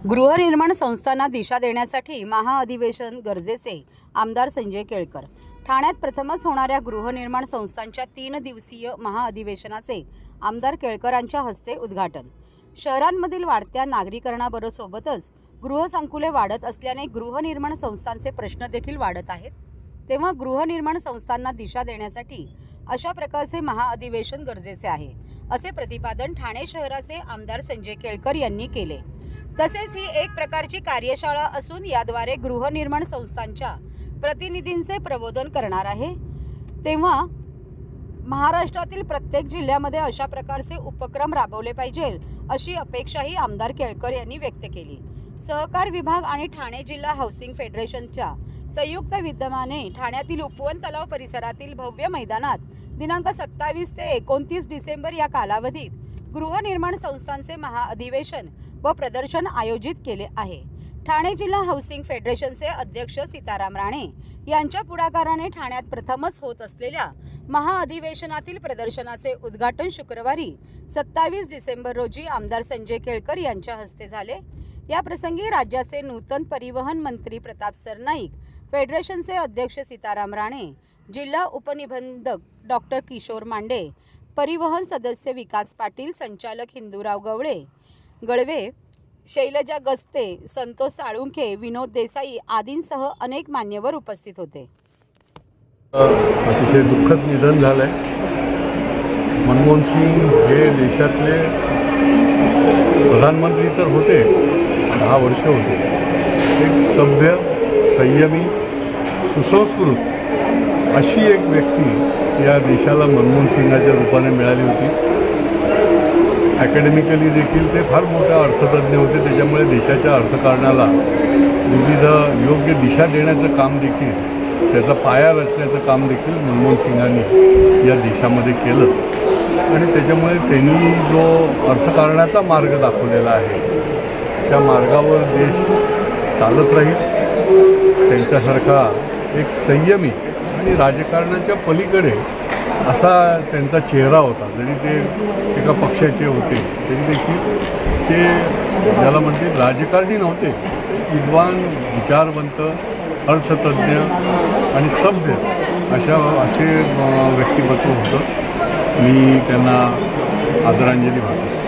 गृहनिर्माण संस्थांना दिशा देण्यासाठी महाअधिवेशन गरजेचे, आमदार संजय केळकर। ठाण्यात प्रथमच होणाऱ्या गृहनिर्माण संस्थांच्या 3 दिवसीय महाअधिवेशनाचे आमदार केळकरांच्या हस्ते उद्घाटन। शहरांमधील वाढत्या नागरीकरणाबरोबरच गृहसंकुले वाढत असल्याने गृहनिर्माण संस्थांचे प्रश्न देखील वाढत आहेत। तेव्हा गृहनिर्माण संस्थांना दिशा देण्यासाठी अशा प्रकारचे महाअधिवेशन गरजेचे आहे, असे प्रतिपादन ठाणे शहराचे आमदार संजय केळकर यांनी केले। तसेच ही एक प्रकारची कार्यशाळा असून याद्वारे गृहनिर्माण संस्थांच्या प्रतिनिधींचे प्रबोधन करणार आहे। तेव्हा महाराष्ट्रातील प्रत्येक जिल्ह्यामध्ये अशा प्रकारचे उपक्रम राबवले पाहिजे, अशी अपेक्षाही आमदार केळकर यांनी व्यक्त केली। सहकार विभाग आणि ठाणे जिल्हा हाऊसिंग फेडरेशनच्या संयुक्त विद्यमाने ठाण्यातील उपवन तलाव परिसरातील भव्य मैदानात दिनांक 27 ते 29 डिसेंबर या कालावधीत गृहनिर्माण संस्थांचे महाअधिवेशन व प्रदर्शन आयोजित केले आहे। ठाणे जिल्हा हाऊसिंग फेडरेशनचे अध्यक्ष सीताराम राणे यांच्या पुढाकाराने ठाण्यात प्रथमच होत असलेल्या महाअधिवेशनातील प्रदर्शनाचे उद्घाटन शुक्रवारी 27 डिसेंबर रोजी आमदार संजय केळकर यांच्या हस्ते झाले। या प्रसंगी राज्याचे नूतन परिवहन मंत्री प्रताप सरनाईक, फेडरेशनचे अध्यक्ष सीताराम राणे, जिल्हा उपनिबंधक डॉक्टर किशोर मांडे, परिवहन सदस्य विकास पाटील, संचालक हिंदूराव गळवे, शैलजा गस्ते, संतोष साळुंखे, विनोद देसाई आदींसह अनेक मान्यवर उपस्थित होते। अतिशय दुःखद निधन झालंय। मनमोहन सिंग हे देशातले प्रधानमंत्री तर होते, 10 वर्ष होते। एक सभ्य, संयमी, सुसंस्कृत अशी एक व्यक्ती या देशाला मनमोहन सिंगाच्या रूपाने मिळाली होती। अकॅडमिकली देखील ते फार मोठे अर्थतज्ञ होते, त्याच्यामुळे देशाच्या अर्थकारणाला विविध योग्य दिशा देण्याचं काम देखील, त्याचा पाया रचण्याचं काम देखील मनमोहन सिंगांनी या देशामध्ये केलं आणि त्याच्यामुळे त्यांनी जो अर्थकारणाचा मार्ग दाखवलेला आहे त्या मार्गावर देश चालत राहील। त्यांच्यासारखा एक संयमी आणि राजकारणाच्या पलीकडे असा त्यांचा चेहरा होता। जरी ते एका पक्षाचे होते तरी देखील ते ज्याला म्हणते राजकारणी नव्हते, विद्वान, विचारवंत, अर्थतज्ञ आणि सभ्य असे व्यक्तिमत्व होतं। मी त्यांना आदरांजली वाहतो।